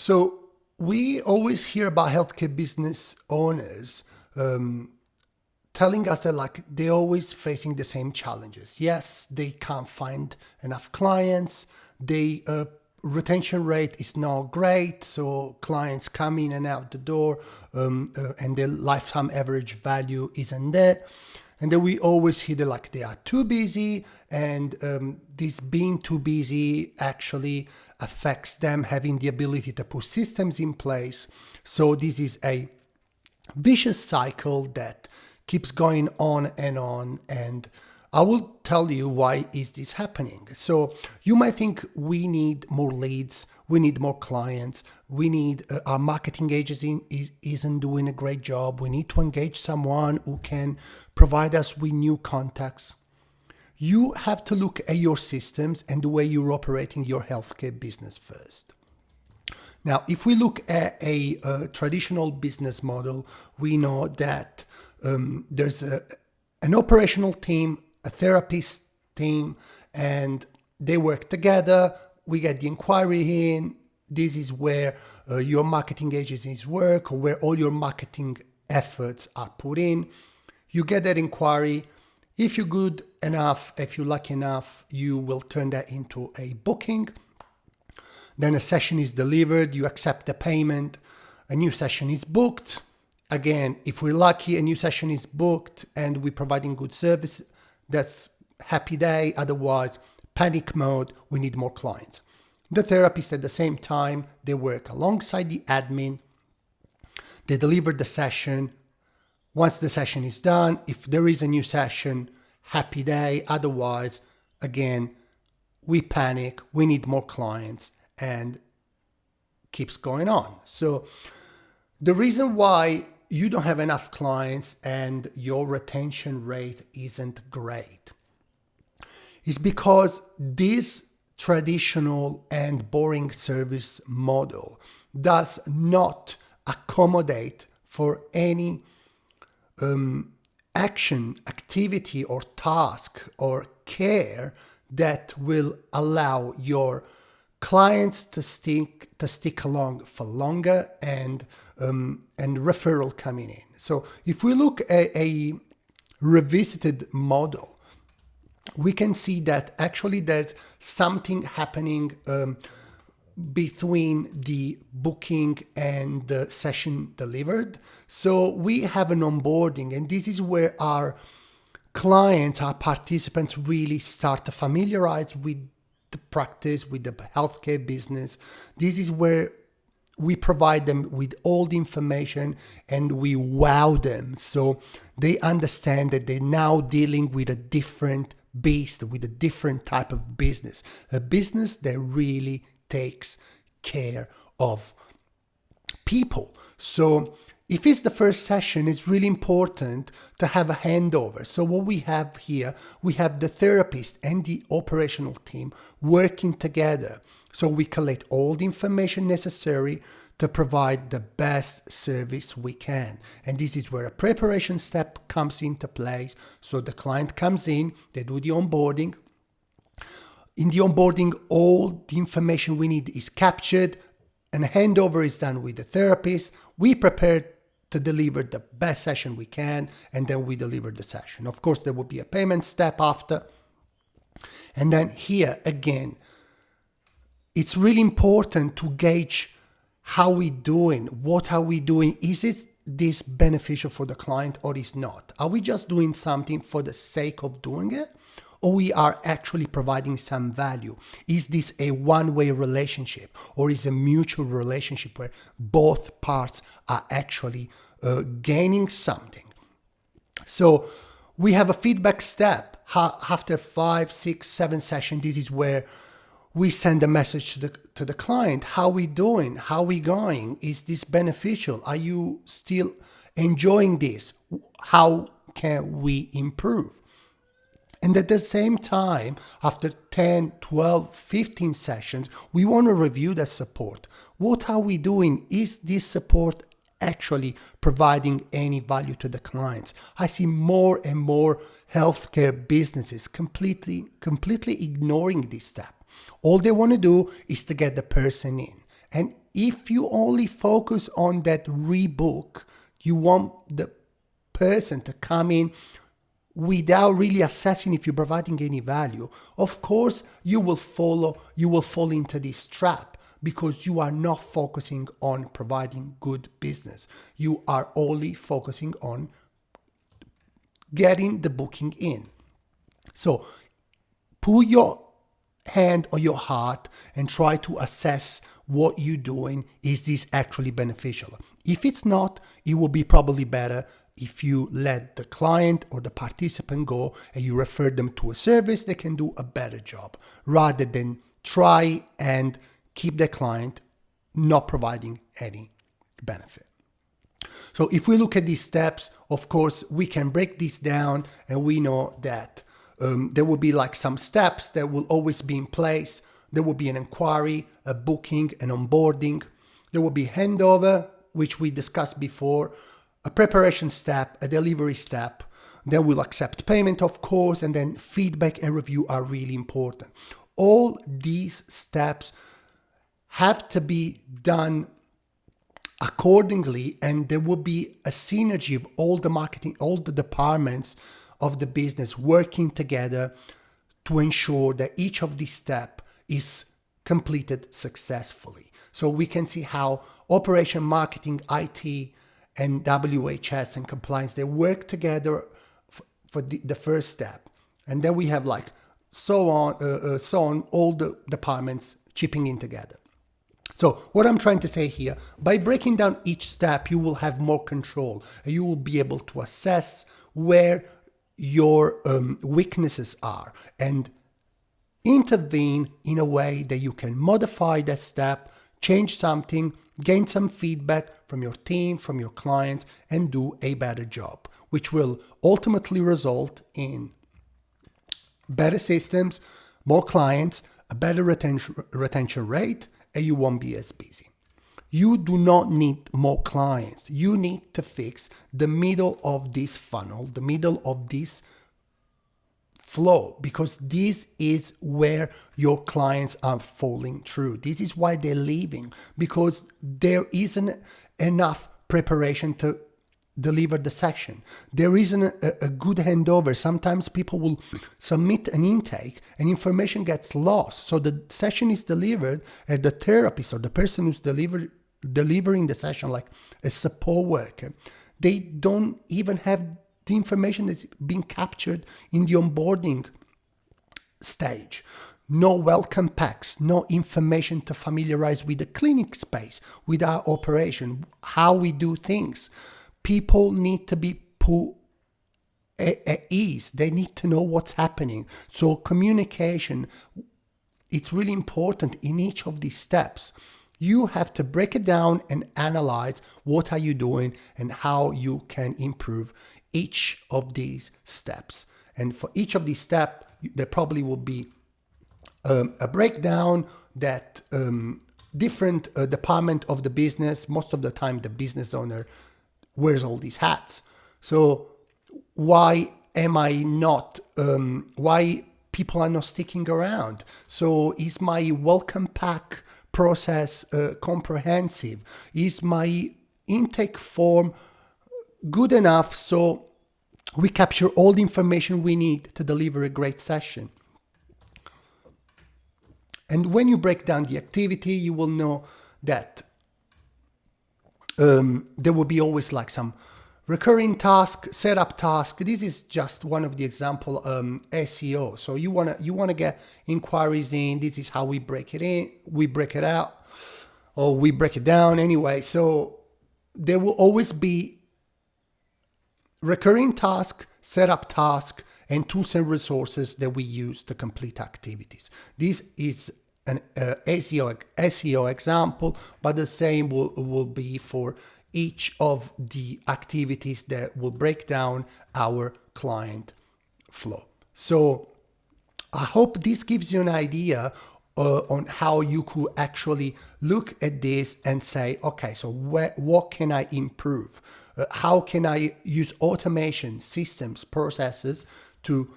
So we always hear about healthcare business owners telling us that they're always facing the same challenges. Yes, they can't find enough clients. They retention rate is not great, so clients come in and out the door, and their lifetime average value isn't there. And then we always hear that they are too busy, and this being too busy actually affects them having the ability to put systems in place. So this is a vicious cycle that keeps going on, and I will tell you why is this happening. So you might think we need more leads, we need more clients, we need our marketing agency isn't doing a great job, we need to engage someone who can provide us with new contacts. You have to look at your systems and the way you're operating your healthcare business first. Now, if we look at a traditional business model, we know that there's an operational team, a therapist team, and they work together. We get the inquiry in. This is where your marketing agencies work, or where all your marketing efforts are put in. You get that inquiry. If you're good enough, if you're lucky enough, you will turn that into a booking. Then a session is delivered, you accept the payment, a new session is booked. Again, if we're lucky, a new session is booked and we're providing good service, that's happy day. Otherwise, panic mode, we need more clients. The therapist at the same time, they work alongside the admin. They deliver the session. Once the session is done, if there is a new session, happy day. Otherwise, again, we panic, we need more clients, and keeps going on. So the reason why you don't have enough clients and your retention rate isn't great is because this traditional and boring service model does not accommodate for any action, activity, or task or care that will allow your clients to stick along for longer and referral coming in. So if we look at a revisited model, we can see that actually there's something happening between the booking and the session delivered. So we have an onboarding, and this is where our clients, our participants really start to familiarize with the practice, with the healthcare business. This is where we provide them with all the information and we wow them. So they understand that they're now dealing with a different beast, with a different type of business, a business that really takes care of people. So if it's the first session, it's really important to have a handover. So what we have here, we have the therapist and the operational team working together. So we collect all the information necessary to provide the best service we can. And this is where a preparation step comes into place. So the client comes in, they do the onboarding. In the onboarding, all the information we need is captured, and a handover is done with the therapist. We prepare to deliver the best session we can, and then we deliver the session. Of course, there will be a payment step after. And then here again, it's really important to gauge how we doing, what are we doing? Is it this beneficial for the client or is not? Are we just doing something for the sake of doing it? Or we are actually providing some value? Is this a one-way relationship, or is a mutual relationship where both parts are actually gaining something? So we have a feedback step. After 5, 6, 7 sessions, this is where we send a message to the client. How we doing? How we going? Is this beneficial? Are you still enjoying this? How can we improve? And at the same time, after 10, 12, 15 sessions, we want to review that support. What are we doing? Is this support actually providing any value to the clients? I see more and more healthcare businesses completely ignoring this step. All they want to do is to get the person in. And if you only focus on that rebook, you want the person to come in without really assessing if you're providing any value. Of course, you will fall into this trap because you are not focusing on providing good business. You are only focusing on getting the booking in. So put your hand on your heart and try to assess what you're doing. Is this actually beneficial? If it's not, it will be probably better if you let the client or the participant go and you refer them to a service that can do a better job, rather than try and keep the client not providing any benefit. So if we look at these steps, of course, we can break this down, and we know that there will be like some steps that will always be in place. There will be an inquiry, a booking, an onboarding. There will be handover, which we discussed before, a preparation step, a delivery step. Then we'll accept payment, of course, and then feedback and review are really important. All these steps have to be done accordingly, and there will be a synergy of all the marketing, all the departments of the business working together to ensure that each of these steps is completed successfully. So we can see how operation, marketing, IT, and WHS and compliance, they work together for the first step. And then we have like so on, all the departments chipping in together. So what I'm trying to say here, by breaking down each step, you will have more control. You will be able to assess where your weaknesses are and intervene in a way that you can modify that step, change something, gain some feedback from your team, from your clients, and do a better job, which will ultimately result in better systems, more clients, a better retention rate, and you won't be as busy. You do not need more clients. You need to fix the middle of this funnel, the middle of this flow, because this is where your clients are falling through. This is why they're leaving, because there isn't enough preparation to deliver the session. There isn't a good handover. Sometimes people will submit an intake and information gets lost. So the session is delivered and the therapist or the person who's delivering the session, like a support worker, they don't even have the information that's being captured in the onboarding stage. No welcome packs, no information to familiarize with the clinic space, with our operation, how we do things. People need to be put at ease. They need to know what's happening. So communication, it's really important in each of these steps. You have to break it down and analyze what are you doing and how you can improve each of these steps. And for each of these steps, there probably will be a breakdown that different department of the business, most of the time the business owner wears all these hats. So why people are not sticking around? So is my welcome pack process comprehensive? Is my intake form good enough so we capture all the information we need to deliver a great session? And when you break down the activity, you will know that there will be always like some recurring task, setup task. This is just one of the example SEO. So you wanna get inquiries in. This is how we break it in. We break it out, or we break it down anyway. So there will always be recurring task, setup task, and tools and resources that we use to complete activities. This is an SEO example, but the same will be for each of the activities that will break down our client flow. So I hope this gives you an idea on how you could actually look at this and say, okay, so what can I improve? How can I use automation, systems, processes to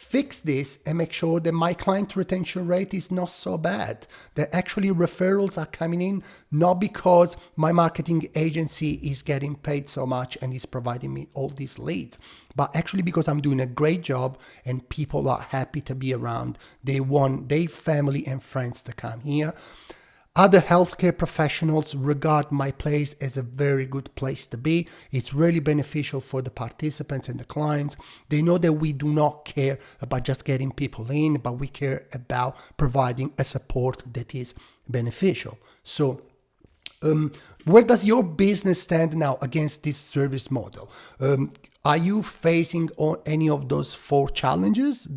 fix this and make sure that my client retention rate is not so bad. That actually referrals are coming in, not because my marketing agency is getting paid so much and is providing me all these leads, but actually because I'm doing a great job and people are happy to be around. They want their family and friends to come here. Other healthcare professionals regard my place as a very good place to be. It's really beneficial for the participants and the clients. They know that we do not care about just getting people in, but we care about providing a support that is beneficial. So, where does your business stand now against this service model? Are you facing any of those 4 challenges?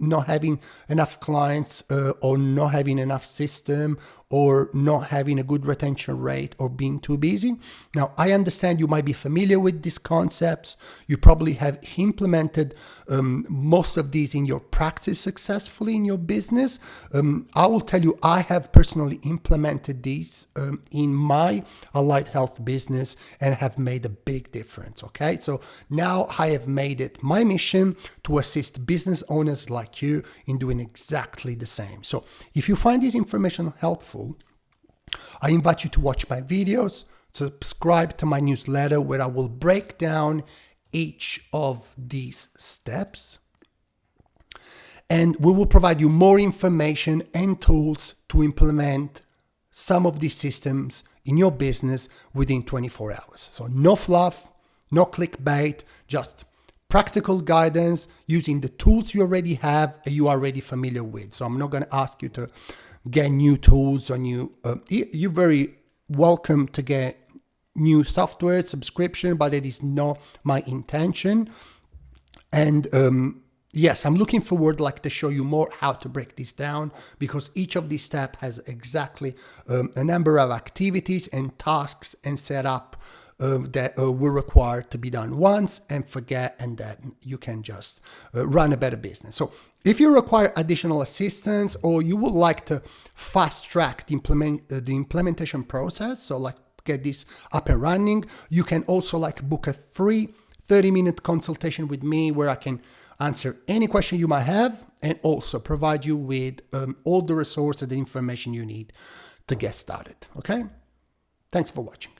Not having enough clients or not having enough system or not having a good retention rate or being too busy. Now, I understand you might be familiar with these concepts. You probably have implemented most of these in your practice successfully in your business. I will tell you, I have personally implemented these in my allied health business and have made a big difference, okay? So now I have made it my mission to assist business owners like you in doing exactly the same. So if you find this information helpful, I invite you to watch my videos, subscribe to my newsletter where I will break down each of these steps, and we will provide you more information and tools to implement some of these systems in your business within 24 hours. So no fluff, no clickbait, just practical guidance using the tools you already have and you are already familiar with. So I'm not going to ask you to get new tools or you're very welcome to get new software subscription, but it is not my intention. And yes, I'm looking forward to show you more how to break this down, because each of these steps has exactly a number of activities and tasks and setup that were required to be done once and forget, and then you can just run a better business. So if you require additional assistance or you would like to fast track the implementation process, so get this up and running, you can also book a free 30-minute consultation with me where I can answer any question you might have and also provide you with all the resources and the information you need to get started. Okay? Thanks for watching.